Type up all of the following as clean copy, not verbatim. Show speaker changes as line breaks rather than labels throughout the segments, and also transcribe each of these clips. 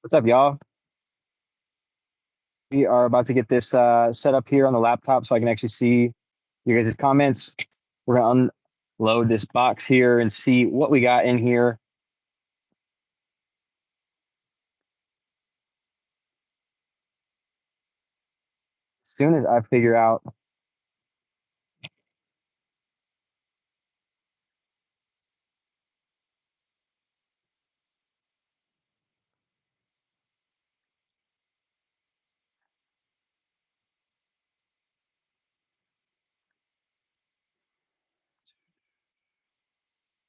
What's up, y'all? We are about to get this set up here on the laptop so I can actually see you guys' comments. We're going to unload this box here and see what we got in here. As soon as I figure out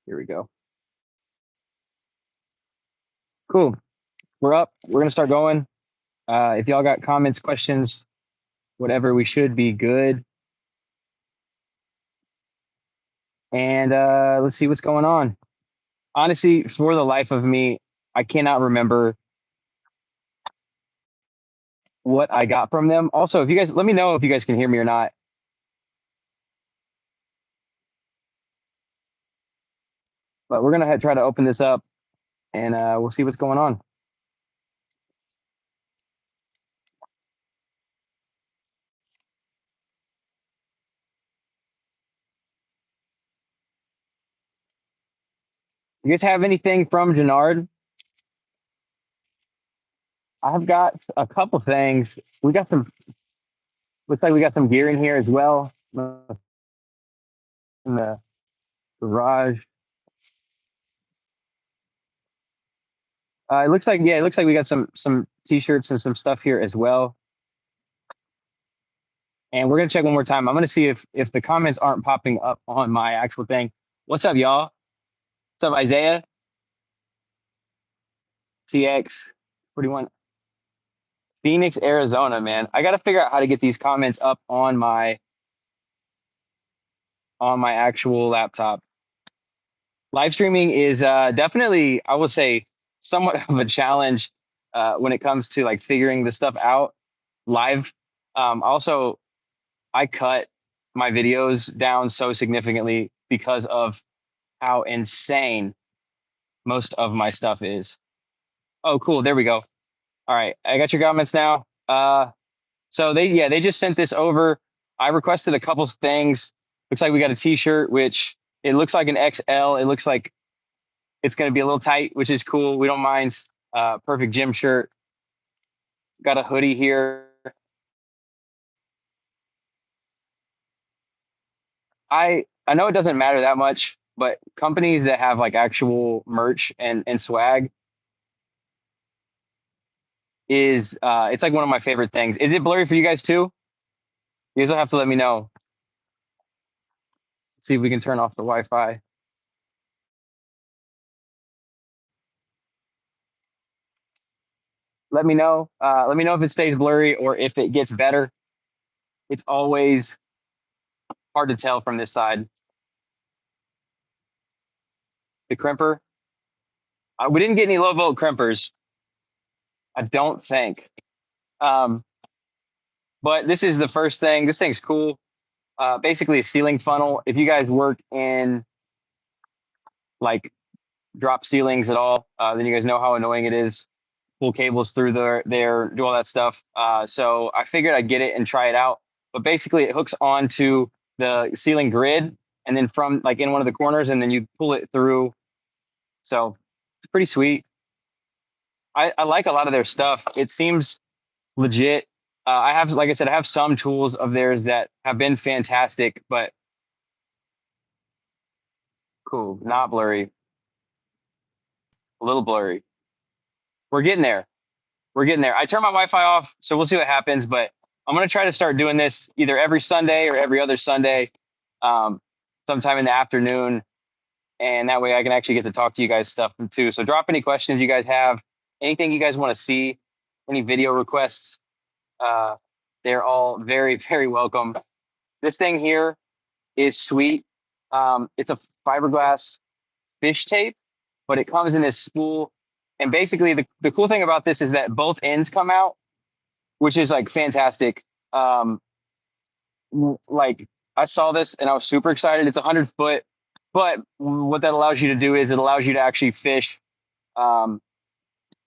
here we go. Cool. We're up. We're going to start going. If y'all got comments, questions, whatever, we should be good. And let's see what's going on. Honestly, for the life of me, I cannot remember what I got from them. Also, if you guys, let me know if you guys can hear me or not. But we're going to try to open this up and we'll see what's going on. You guys have anything from Jonard? I've got a couple things. We got some, looks like we got some gear in here as well. In the garage. It looks like, yeah, it looks like we got some t-shirts and some stuff here as well. And we're gonna check one more time. I'm gonna see if the comments aren't popping up on my actual thing. What's up, y'all? What's up, Isaiah? TX 41. Phoenix, Arizona, man. I gotta figure out how to get these comments up on my actual laptop. Live streaming is definitely, I would say, somewhat of a challenge when it comes to like figuring this stuff out live. Also, I cut my videos down so significantly because of how insane most of my stuff is. Oh, cool. There we go. All right. I got your comments now. So they just sent this over. I requested a couple things. Looks like we got a t-shirt, which it looks like an XL. It looks like it's going to be a little tight, which is cool. We don't mind. Perfect gym shirt. Got a hoodie here. I know it doesn't matter that much, but companies that have like actual merch and swag is it's like one of my favorite things. Is it blurry for you guys too? You guys will have to let me know. Let's see if we can turn off the Wi-Fi. Let me know. Let me know if it stays blurry or if it gets better. It's always hard to tell from this side. The crimper. We didn't get any low volt crimpers. I don't think. But this is the first thing. This thing's cool. Basically a ceiling funnel. If you guys work in like drop ceilings at all, then you guys know how annoying it is. Pull cables through there, do all that stuff. So I figured I'd get it and try it out. But basically it hooks onto the ceiling grid and then from like in one of the corners and then you pull it through. So it's pretty sweet. I like a lot of their stuff. It seems legit. I have, like I said, I have some tools of theirs that have been fantastic, but cool, not blurry, a little blurry. We're getting there. We're getting there. I turned my Wi-Fi off, so we'll see what happens, but I'm going to try to start doing this either every Sunday or every other Sunday, sometime in the afternoon. And that way I can actually get to talk to you guys stuff too. So drop any questions you guys have, anything you guys want to see, any video requests. They're all very, very welcome. This thing here is sweet. It's a fiberglass fish tape, but it comes in this spool. And basically the cool thing about this is that both ends come out, which is like fantastic. Like I saw this and I was super excited. It's 100 foot, but what that allows you to do is it allows you to actually fish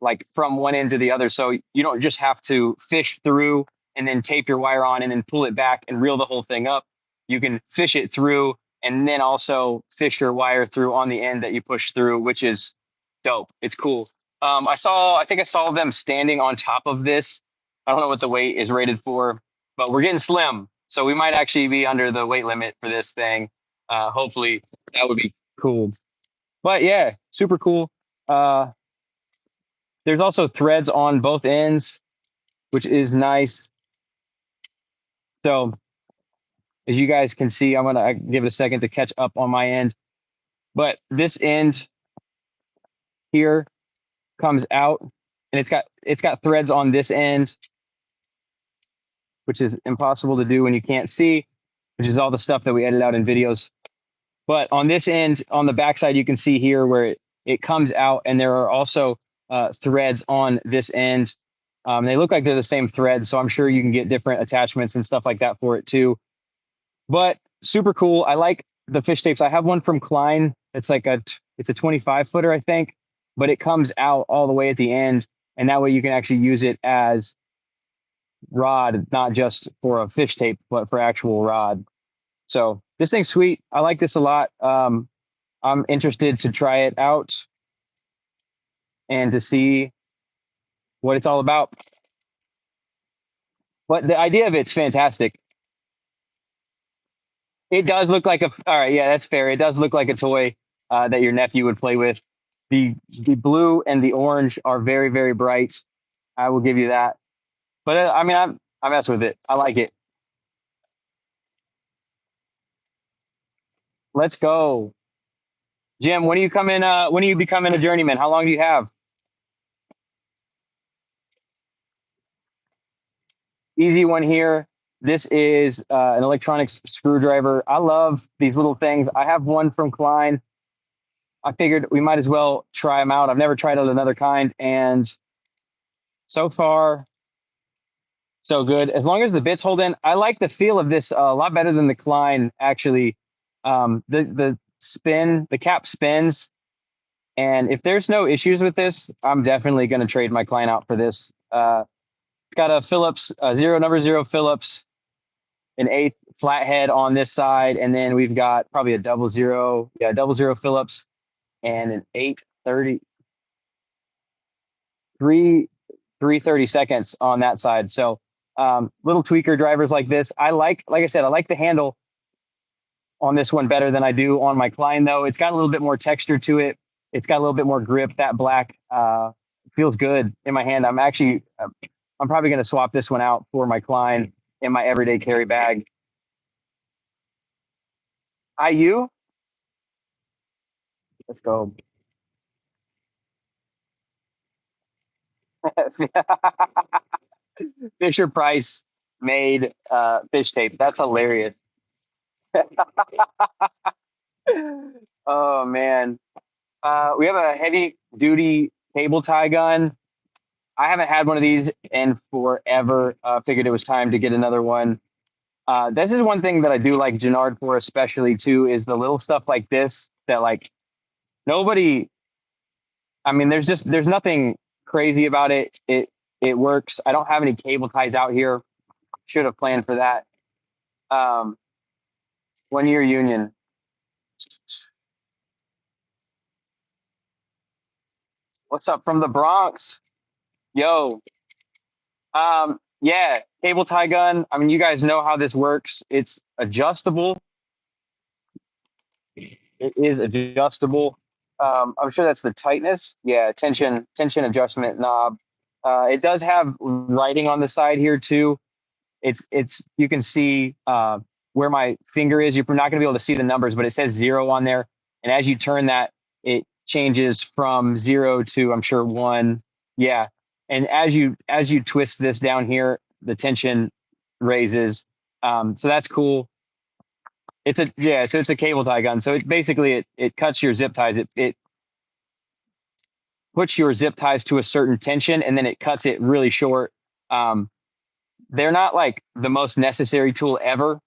like from one end to the other. So you don't just have to fish through and then tape your wire on and then pull it back and reel the whole thing up. You can fish it through and then also fish your wire through on the end that you push through, which is dope. It's cool. I think I saw them standing on top of this. I don't know what the weight is rated for, but we're getting slim. So we might actually be under the weight limit for this thing. Hopefully that would be cool. But yeah, super cool. Uh, there's also threads on both ends, which is nice. So as you guys can see, I'm gonna give it a second to catch up on my end. But this end here comes out, and it's got threads on this end, which is impossible to do when you can't see, which is all the stuff that we edit out in videos. But on this end, on the backside, you can see here where it comes out, and there are also threads on this end. They look like they're the same threads, so I'm sure you can get different attachments and stuff like that for it too. But super cool. I like the fish tapes. I have one from Klein. It's a 25 footer, I think, but it comes out all the way at the end, and that way you can actually use it as rod, not just for a fish tape, but for actual rod. So this thing's sweet. I like this a lot. I'm interested to try it out and to see what it's all about. But the idea of it's fantastic. It does look like all right, yeah, that's fair. It does look like a toy that your nephew would play with. The blue and the orange are very, very bright. I will give you that. But I mean, I mess with it. I like it. Let's go. Jim, when are you coming? When are you becoming a journeyman? How long do you have? Easy one here. This is an electronics screwdriver. I love these little things. I have one from Klein. I figured we might as well try them out. I've never tried out another kind, and so far, so good. As long as the bits hold in, I like the feel of this a lot better than the Klein. Actually, the cap spins, and if there's no issues with this, I'm definitely going to trade my Klein out for this. It's got a Phillips number zero Phillips, an 8th flathead on this side, and then we've got probably a double zero Phillips and an 830 3/32 on that side. So little tweaker drivers like this. Like I said, I like the handle on this one better than I do on my Klein, though. It's got a little bit more texture to it. It's got a little bit more grip. That black feels good in my hand. I'm probably going to swap this one out for my Klein in my everyday carry bag. IU, let's go. Fisher Price made fish tape. That's hilarious. Oh man. We have a heavy duty cable tie gun. I haven't had one of these in forever. Figured it was time to get another one. This is one thing that I do like Jonard for, especially too, is the little stuff like this that like nobody. I mean, there's nothing crazy about it. It works. I don't have any cable ties out here. Should have planned for that. 1 year union. What's up from the Bronx? Yo. Yeah, cable tie gun. I mean, you guys know how this works. It's adjustable. It is adjustable. I'm sure that's the tightness. Yeah, tension adjustment knob. It does have writing on the side here too. It's you can see where my finger is. You're not going to be able to see the numbers, but it says 0 on there. And as you turn that, it changes from 0 to, I'm sure, 1. Yeah. And as you twist this down here, the tension raises. So that's cool. So it's a cable tie gun. So it basically it cuts your zip ties. It puts your zip ties to a certain tension, and then it cuts it really short. They're not like the most necessary tool ever,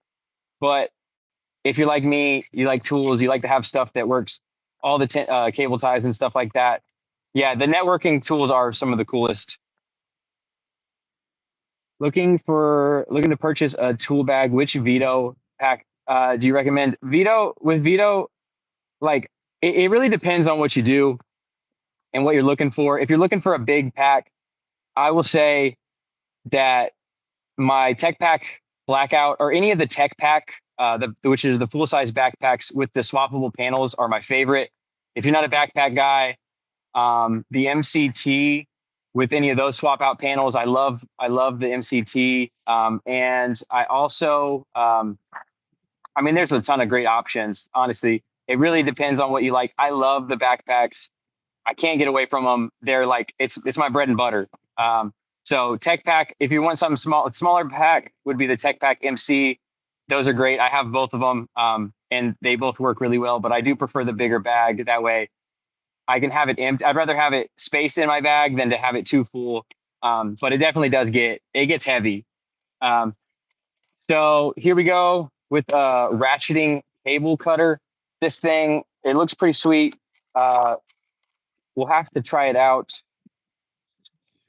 but if you're like me, you like tools, you like to have stuff that works, all the cable ties and stuff like that. Yeah, the networking tools are some of the coolest. Looking to purchase a tool bag. Which Vito pack do you recommend? Vito, like it really depends on what you do and what you're looking for. If you're looking for a big pack, I will say that my Tech Pack Blackout or any of the Tech Pack, which is the full size backpacks with the swappable panels, are my favorite. If you're not a backpack guy, the MCT with any of those swap out panels, I love the MCT, and I also, I mean, there's a ton of great options. Honestly, it really depends on what you like. I love the backpacks. I can't get away from them. They're like it's my bread and butter. Um, so Tech Pack, if you want something small, smaller pack would be the Tech Pack MC. Those are great. I have both of them, and they both work really well. But I do prefer the bigger bag. That way, I can have it empty. I'd rather have it space in my bag than to have it too full. But it definitely does it gets heavy. Um, so here we go with ratcheting cable cutter. This thing, it looks pretty sweet. Uh, we'll have to try it out.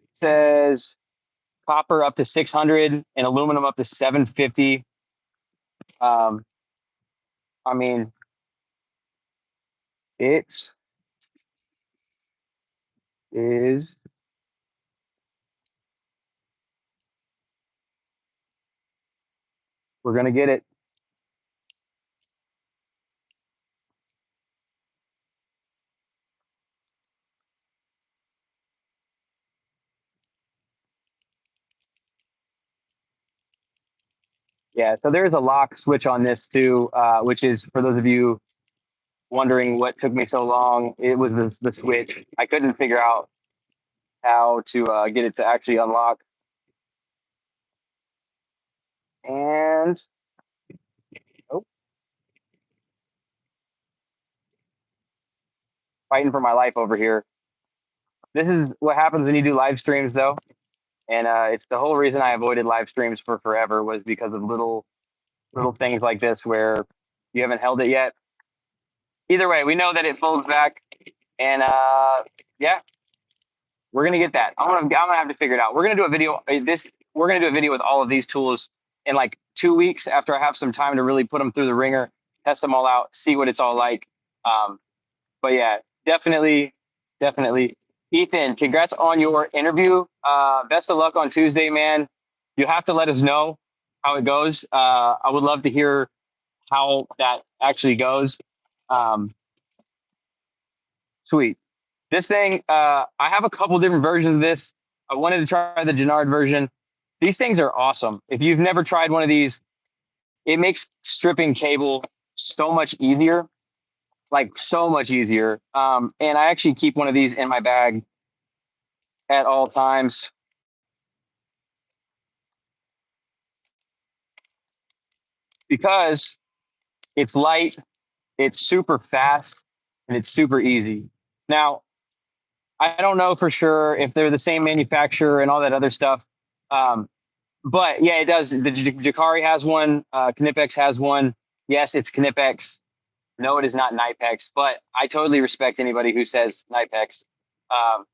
It says copper up to 600 and aluminum up to 750. Um, I mean, it is, we're going to get it. Yeah, so there's a lock switch on this too, which is for those of you wondering what took me so long. It was the switch. I couldn't figure out how to get it to actually unlock. And oh, fighting for my life over here. This is what happens when you do live streams, though, and it's the whole reason I avoided live streams for forever was because of little things like this where you haven't held it yet. Either way, we know that it folds back, and yeah, we're gonna get that. I'm gonna have to figure it out. We're gonna do a video. We're gonna do a video with all of these tools in like 2 weeks after I have some time to really put them through the ringer, test them all out, see what it's all like. Um, but yeah, definitely. Ethan, congrats on your interview. Best of luck on Tuesday, man. You have to let us know how it goes. I would love to hear how that actually goes. Um, Sweet. This thing, I have a couple different versions of this. I wanted to try the Jonard version. These things are awesome. If you've never tried one of these, it makes stripping cable so much easier, like so much easier. And I actually keep one of these in my bag at all times because it's light, it's super fast, and it's super easy. Now, I don't know for sure if they're the same manufacturer and all that other stuff. Um, but yeah, it does. The Jakari has one. Knipex has one. Yes, it's Knipex. No, it is not Knipex. But I totally respect anybody who says Knipex. Um,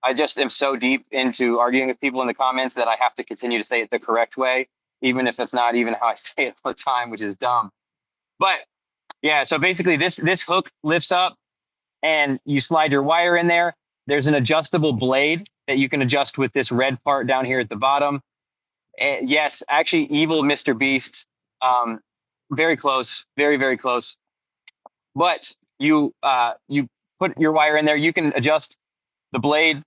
I just am so deep into arguing with people in the comments that I have to continue to say it the correct way, even if it's not even how I say it all the time, which is dumb. But yeah, so basically this hook lifts up and you slide your wire in there. There's an adjustable blade that you can adjust with this red part down here at the bottom. And yes, actually, evil Mr. Beast. Um, very close, very close. But you put your wire in there. You can adjust the blade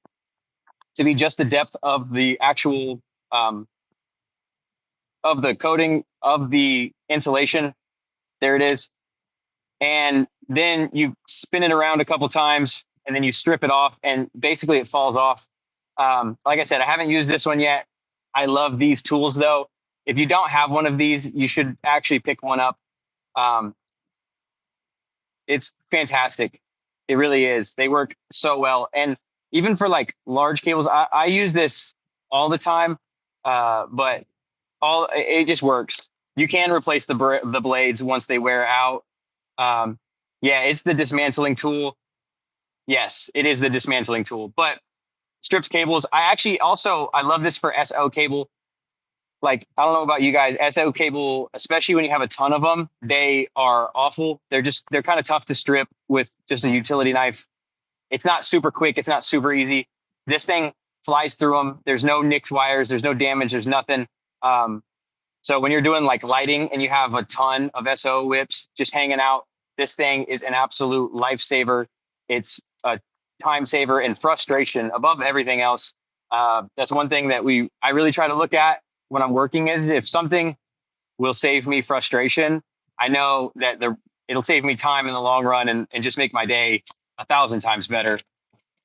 to be just the depth of the actual of the coating of the insulation. There it is. And then you spin it around a couple times, and then you strip it off, and basically it falls off. Like I said, I haven't used this one yet. I love these tools though. If you don't have one of these, you should actually pick one up. Um, it's fantastic. It really is. They work so well. And even for like large cables, I use this all the time. But it just works. You can replace the blades once they wear out. Um, yeah, it's the dismantling tool. Yes, it is the dismantling tool, but strips cables. I actually also I love this for SO cable. Like I don't know about you guys, SO cable, especially when you have a ton of them, they are awful. They're kind of tough to strip with just a utility knife. It's not super quick. It's not super easy. This thing flies through them. There's no nicked wires. There's no damage. There's nothing. Um, so when you're doing like lighting and you have a ton of SO whips just hanging out, this thing is an absolute lifesaver. It's a time saver and frustration above everything else. That's one thing that I really try to look at when I'm working is if something will save me frustration, I know that it'll save me time in the long run and just make my day 1,000 times better.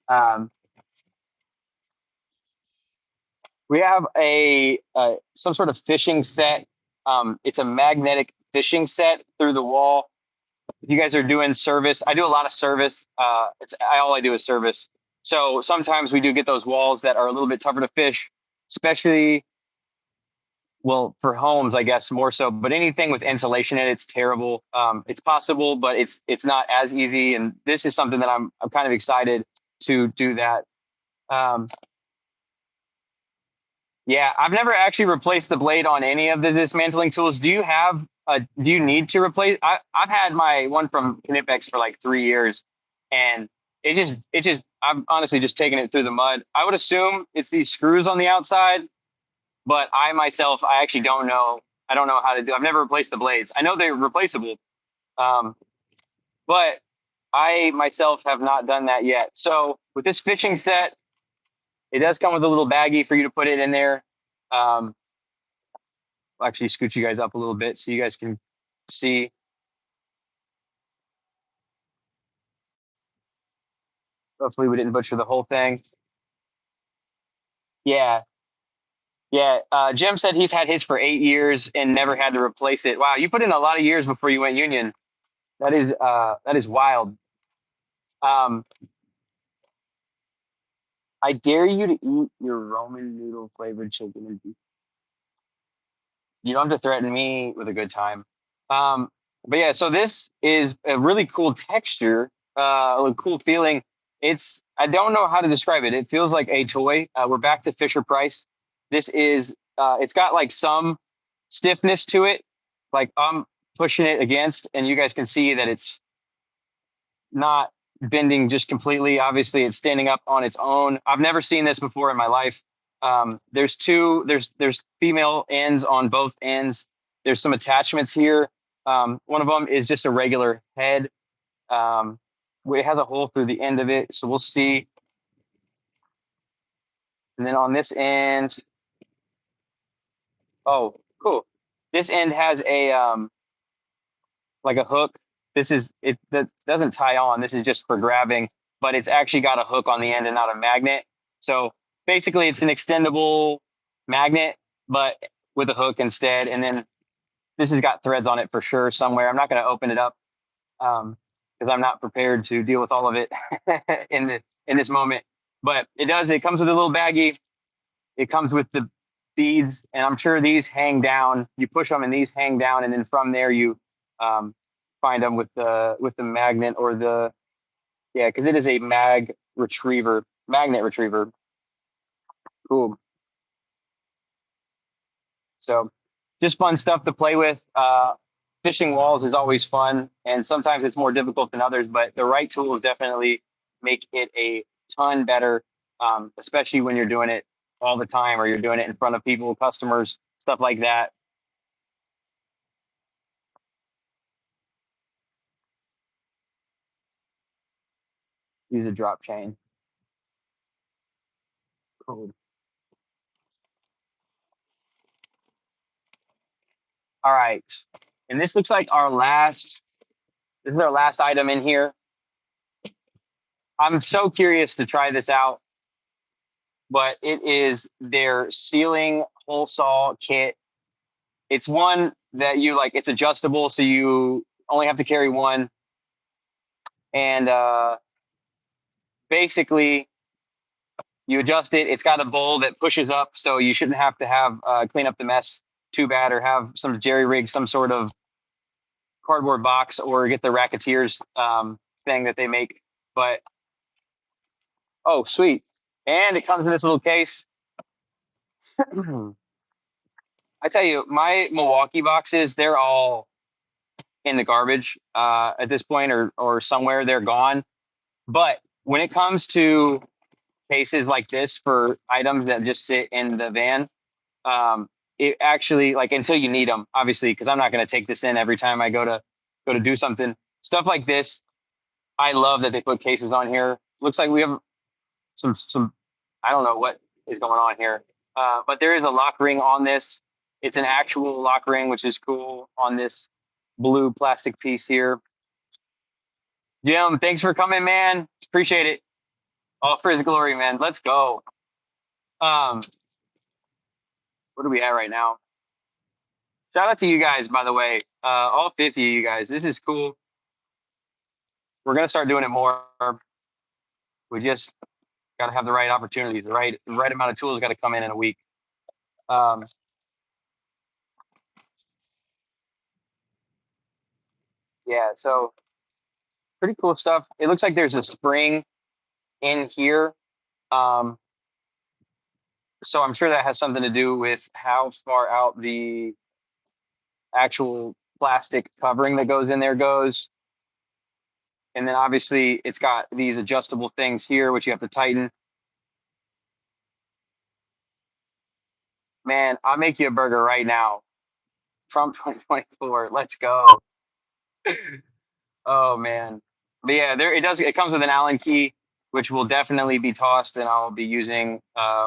Um, we have some sort of fishing set. It's a magnetic fishing set through the wall. If you guys are doing service, I do a lot of service. All I do is service. So sometimes we do get those walls that are a little bit tougher to fish, especially well for homes, I guess more so. But anything with insulation in it's terrible. It's possible, but it's not as easy. And this is something that I'm kind of excited to do that. Um, Yeah, I've never actually replaced the blade on any of the dismantling tools. Do you need to replace? I've had my one from Knipex for like 3 years and I'm honestly just taking it through the mud. I would assume it's these screws on the outside, but I actually don't know. I don't know how to do. I've never replaced the blades. I know they're replaceable. Um, but I myself have not done that yet. So with this fishing set, it does come with a little baggie for you to put it in there. Um, I'll actually scoot you guys up a little bit so you guys can see. Hopefully we didn't butcher the whole thing. Yeah, yeah. Jim said he's had his for 8 years and never had to replace it. Wow, you put in a lot of years before you went union. That is wild. Um, I dare you to eat your Roman noodle flavored chicken and beef. You don't have to threaten me with a good time. Um, but yeah, so this is a really cool texture, a cool feeling. I don't know how to describe it. It feels like a toy. We're back to Fisher Price. It's got like some stiffness to it. Like I'm pushing it against, and you guys can see that it's not bending just completely. Obviously, it's standing up on its own. I've never seen this before in my life. There's female ends on both ends. There's some attachments here. One of them is just a regular head. Um, it has a hole through the end of it, so we'll see. And then on this end, oh, cool. This end has a like a hook. That doesn't tie on. This is just for grabbing, but it's actually got a hook on the end and not a magnet. So basically, it's an extendable magnet, but with a hook instead. And then this has got threads on it for sure somewhere. I'm not going to open it up because I'm not prepared to deal with all of it in this moment. But it does. It comes with a little baggie. It comes with the beads, and I'm sure these hang down. You push them, and these hang down, and then from there you um, find them with the magnet or the yeah, because it is a magnet retriever. Cool. So just fun stuff to play with. Fishing walls is always fun, and sometimes it's more difficult than others, but the right tools definitely make it a ton better, especially when you're doing it all the time or you're doing it in front of people, customers, stuff like that. Use a drop chain. Cool. All right. And this looks like this is our last item in here. I'm so curious to try this out, but it is their ceiling hole saw kit. It's one that you like, it's adjustable, so you only have to carry one. And basically, you adjust it. It's got a bowl that pushes up, so you shouldn't have to have clean up the mess too bad or have some jerry rig, some sort of cardboard box, or get the Racketeers thing that they make. But Oh, sweet. And it comes in this little case. I tell you, my Milwaukee boxes, they're all in the garbage at this point, or somewhere they're gone. But when it comes to cases like this for items that just sit in the van, um, it actually, like, until you need them, obviously, because I'm not going to take this in every time I go to do something. Stuff like this, I love that they put cases on here. Looks like we have some I don't know what is going on here, but there is a lock ring on this. It's an actual lock ring, which is cool on this blue plastic piece here. Jim, thanks for coming, man. Appreciate it. All for his glory, man. Let's go. Um, what do we have right now? Shout out to you guys, by the way. All 50 of you guys. This is cool. We're gonna start doing it more. We just gotta have the right opportunities, the right amount of tools got to come in a week. Um, yeah, so pretty cool stuff. It looks like there's a spring in here. Um, so I'm sure that has something to do with how far out the actual plastic covering that goes in there goes. And then obviously it's got these adjustable things here, which you have to tighten. Man, I'll make you a burger right now. Trump 2024. Let's go. Oh man. But yeah, there it does. It comes with an Allen key, which will definitely be tossed, and I'll be using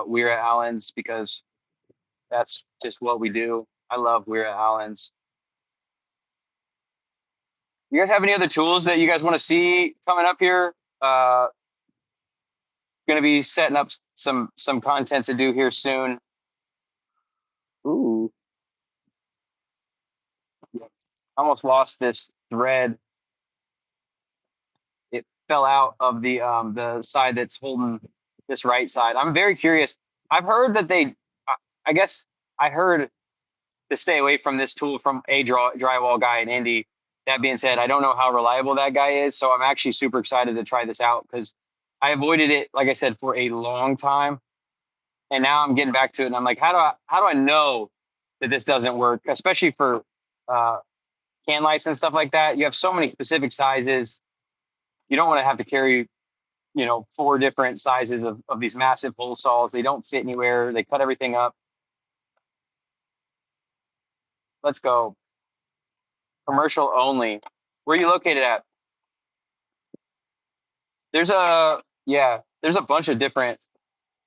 Weir Allen's because that's just what we do. I love Weir Allen's. You guys have any other tools that you guys want to see coming up here? Going to be setting up some content to do here soon. Ooh, almost lost this thread. It fell out of the side that's holding this right side. I'm very curious. I've heard that I guess I heard to stay away from this tool from a drywall guy in Indy. That being said, I don't know how reliable that guy is, so I'm actually super excited to try this out because I avoided it, like I said, for a long time, and now I'm getting back to it, and I'm like, how do I know that this doesn't work, especially for uh, can lights and stuff like that. You have so many specific sizes. You don't want to have to carry, 4 different sizes of these massive hole saws. They don't fit anywhere. They cut everything up. Let's go. Commercial only. Where are you located at? There's a yeah. There's a bunch of different.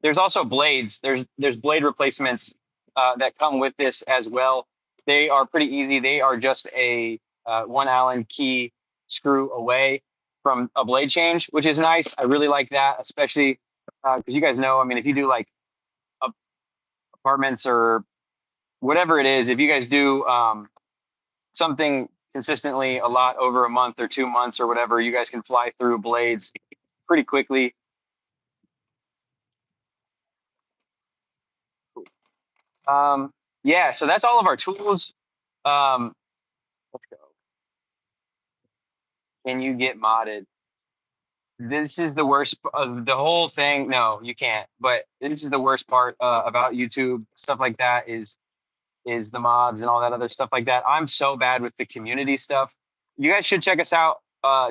There's also blades. There's blade replacements that come with this as well. They are pretty easy. They are just a one Allen key screw away from a blade change, which is nice. I really like that, especially because you guys know. I mean, if you do like apartments or whatever it is, if you guys do something consistently a lot over a month or 2 months or whatever, you guys can fly through blades pretty quickly. Um, yeah, so that's all of our tools. Let's go. Can you get modded? This is the worst of the whole thing. No, you can't. But this is the worst part about YouTube stuff like that is the mods and all that other stuff like that. I'm so bad with the community stuff. You guys should check us out.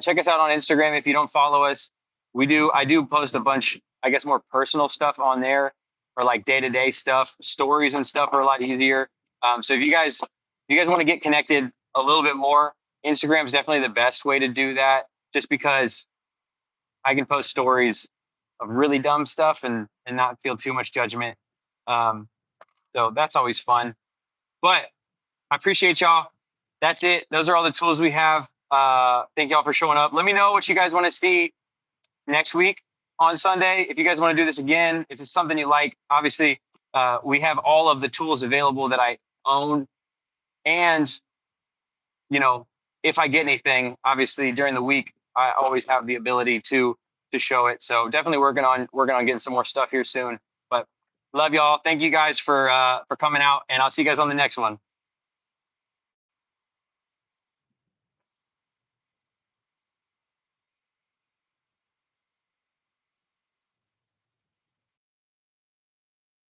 Check us out on Instagram if you don't follow us. I do post a bunch, I guess, more personal stuff on there, or like day-to-day stuff. Stories and stuff are a lot easier. So if you guys want to get connected a little bit more, Instagram is definitely the best way to do that, just because I can post stories of really dumb stuff and not feel too much judgment. Um, so that's always fun. But I appreciate y'all. That's it. Those are all the tools we have. Thank y'all for showing up. Let me know what you guys want to see next week on Sunday. If you guys want to do this again, if it's something you like, obviously, we have all of the tools available that I own. And, you know, if I get anything, obviously during the week, I always have the ability to show it. So definitely working on getting some more stuff here soon. But love y'all. Thank you guys for coming out, and I'll see you guys on the next one.